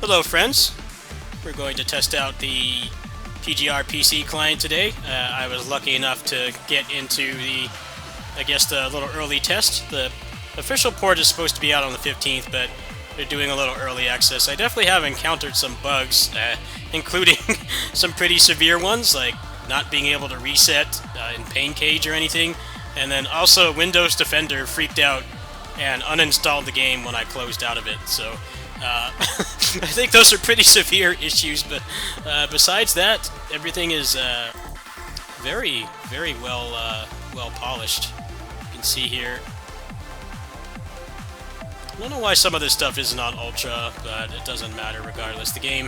Hello friends, we're going to test out the PGR PC Client today. I was lucky enough to get into the little early test. The official port is supposed to be out on the 15th, but they're doing a little early access. I definitely have encountered some bugs, including some pretty severe ones, like not being able to reset in Pain Cage or anything, and then also Windows Defender freaked out and uninstalled the game when I closed out of it, so I think those are pretty severe issues, but besides that, everything is very, very well polished. You can see here. I don't know why some of this stuff isn't on Ultra, but it doesn't matter regardless. The game,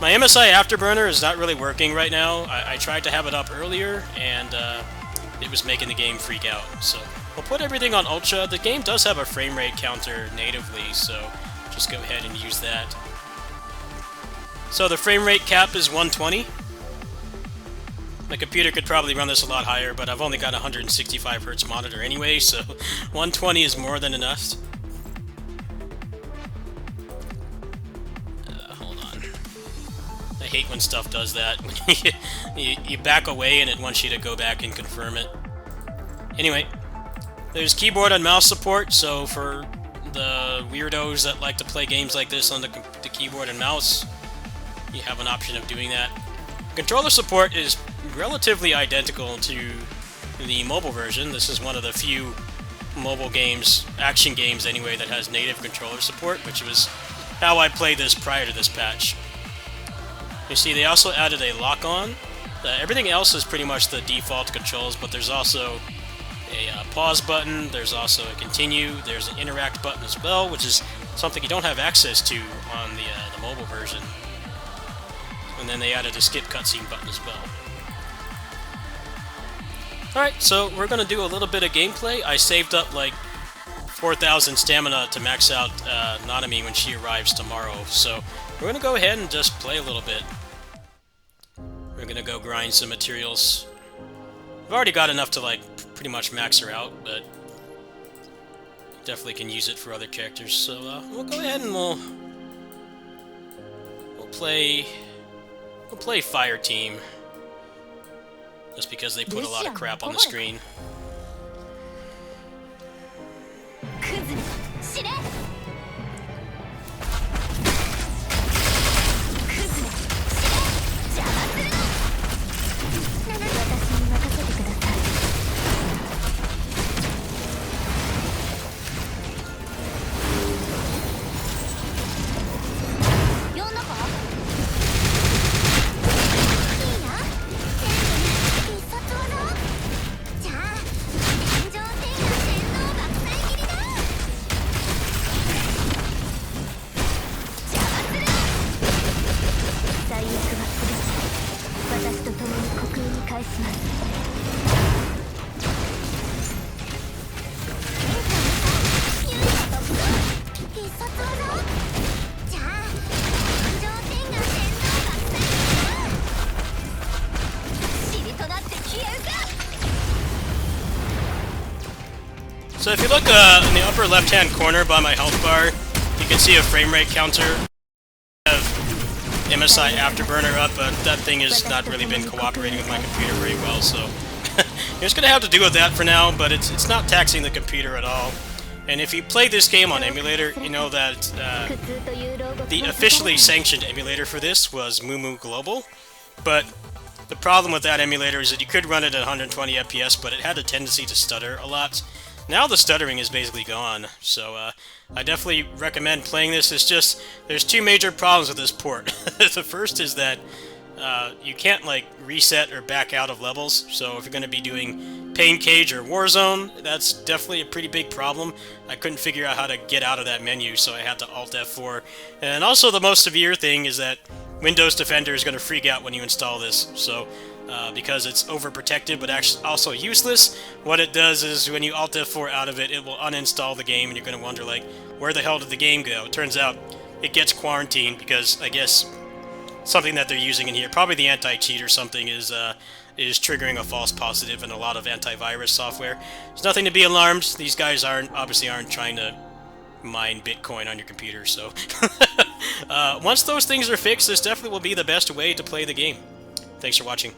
my MSI Afterburner is not really working right now. I tried to have it up earlier, and it was making the game freak out. So we'll put everything on Ultra. The game does have a frame rate counter natively, so just go ahead and use that. So the frame rate cap is 120. My computer could probably run this a lot higher, but I've only got a 165 Hz monitor anyway, so 120 is more than enough. Hold on. I hate when stuff does that. you back away and it wants you to go back and confirm it. Anyway, there's keyboard and mouse support, so for the weirdos that like to play games like this on the keyboard and mouse, you have an option of doing that. Controller support is relatively identical to the mobile version. This is one of the few mobile games, action games anyway, that has native controller support, which was how I played this prior to this patch. You see, they also added a lock-on. Everything else is pretty much the default controls, but there's also a pause button, there's also a continue, there's an interact button as well, which is something you don't have access to on the mobile version. And then they added a skip cutscene button as well. Alright, so we're going to do a little bit of gameplay. I saved up like 4,000 stamina to max out Nanami when she arrives tomorrow, so we're going to go ahead and just play a little bit. We're going to go grind some materials. I've already got enough to like pretty much max her out, but definitely can use it for other characters. So we'll go ahead and we'll play Fire Team, just because they put a lot of crap on the screen. So if you look in the upper left-hand corner by my health bar, you can see a frame rate counter. I have MSI Afterburner up, but that thing has not really been cooperating with my computer very well, so you're just going to have to deal with that for now, but it's not taxing the computer at all. And if you play this game on emulator, you know that the officially sanctioned emulator for this was Mumu Global, but the problem with that emulator is that you could run it at 120 FPS, but it had a tendency to stutter a lot. Now the stuttering is basically gone, so I definitely recommend playing this. It's just, there's two major problems with this port. The first is that you can't like reset or back out of levels, so if you're going to be doing Pain Cage or Warzone, that's definitely a pretty big problem. I couldn't figure out how to get out of that menu, so I had to Alt F4. And also the most severe thing is that Windows Defender is going to freak out when you install this, so because it's overprotected but actually also useless, what it does is when you Alt F4 out of it, it will uninstall the game, and you're going to wonder, like, where the hell did the game go? It turns out it gets quarantined because, I guess, something that they're using in here, probably the anti-cheat or something, is triggering a false positive in a lot of antivirus software. There's nothing to be alarmed. These guys obviously aren't trying to mine Bitcoin on your computer, so once those things are fixed, this definitely will be the best way to play the game. Thanks for watching.